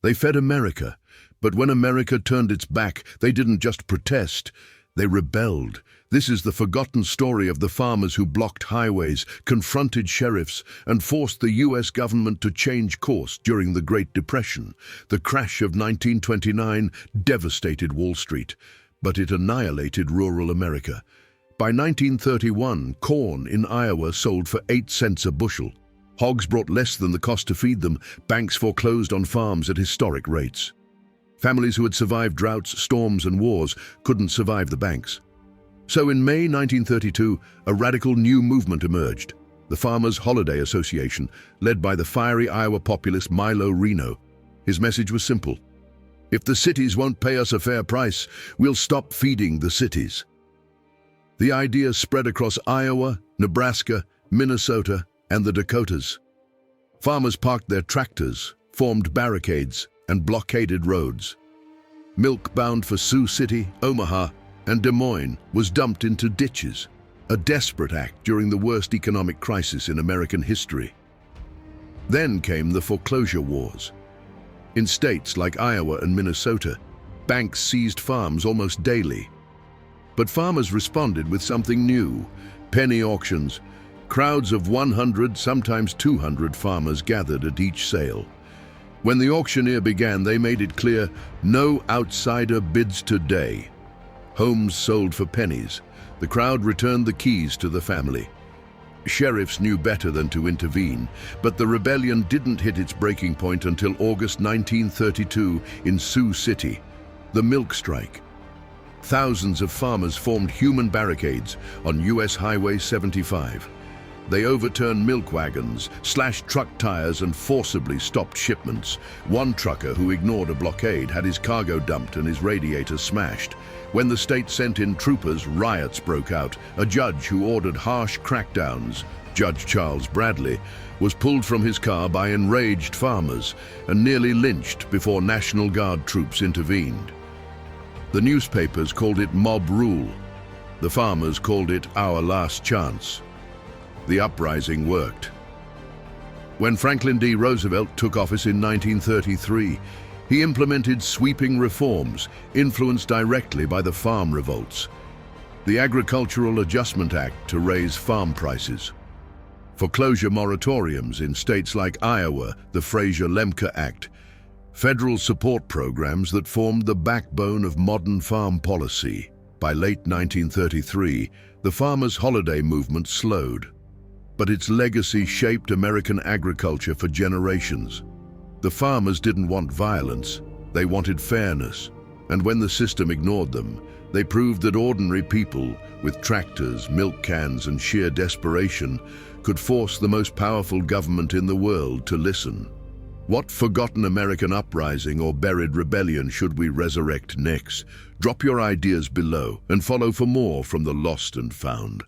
They fed America, but when America turned its back, they didn't just protest, they rebelled. This is the forgotten story of the farmers who blocked highways, confronted sheriffs, and forced the US government to change course during the Great Depression. The crash of 1929 devastated Wall Street, but it annihilated rural America. By 1931, corn in Iowa sold for 8 cents a bushel. Hogs brought less than the cost to feed them. Banks foreclosed on farms at historic rates. Families who had survived droughts, storms, and wars couldn't survive the banks. So in May 1932, a radical new movement emerged, the Farmers' Holiday Association, led by the fiery Iowa populist Milo Reno. His message was simple: if the cities won't pay us a fair price, we'll stop feeding the cities. The idea spread across Iowa, Nebraska, Minnesota, and the Dakotas. Farmers parked their tractors, formed barricades, and blockaded roads. Milk bound for Sioux City, Omaha, and Des Moines was dumped into ditches, a desperate act during the worst economic crisis in American history. Then came the foreclosure wars. In states like Iowa and Minnesota, banks seized farms almost daily. But farmers responded with something new: penny auctions. Crowds of 100, sometimes 200 farmers gathered at each sale. When the auctioneer began, they made it clear, no outsider bids today. Homes sold for pennies. The crowd returned the keys to the family. Sheriffs knew better than to intervene, but the rebellion didn't hit its breaking point until August 1932 in Sioux City, the milk strike. Thousands of farmers formed human barricades on US Highway 75. They overturned milk wagons, slashed truck tires, and forcibly stopped shipments. One trucker who ignored a blockade had his cargo dumped and his radiator smashed. When the state sent in troopers, riots broke out. A judge who ordered harsh crackdowns, Judge Charles Bradley, was pulled from his car by enraged farmers and nearly lynched before National Guard troops intervened. The newspapers called it mob rule. The farmers called it our last chance. The uprising worked. When Franklin D. Roosevelt took office in 1933, he implemented sweeping reforms influenced directly by the farm revolts. The Agricultural Adjustment Act to raise farm prices. Foreclosure moratoriums in states like Iowa, the Frazier-Lemke Act. Federal support programs that formed the backbone of modern farm policy. By late 1933, the farmers' holiday movement slowed, but its legacy shaped American agriculture for generations. The farmers didn't want violence, they wanted fairness, and when the system ignored them, they proved that ordinary people, with tractors, milk cans, and sheer desperation, could force the most powerful government in the world to listen. What forgotten American uprising or buried rebellion should we resurrect next? Drop your ideas below and follow for more from the Lost and Found.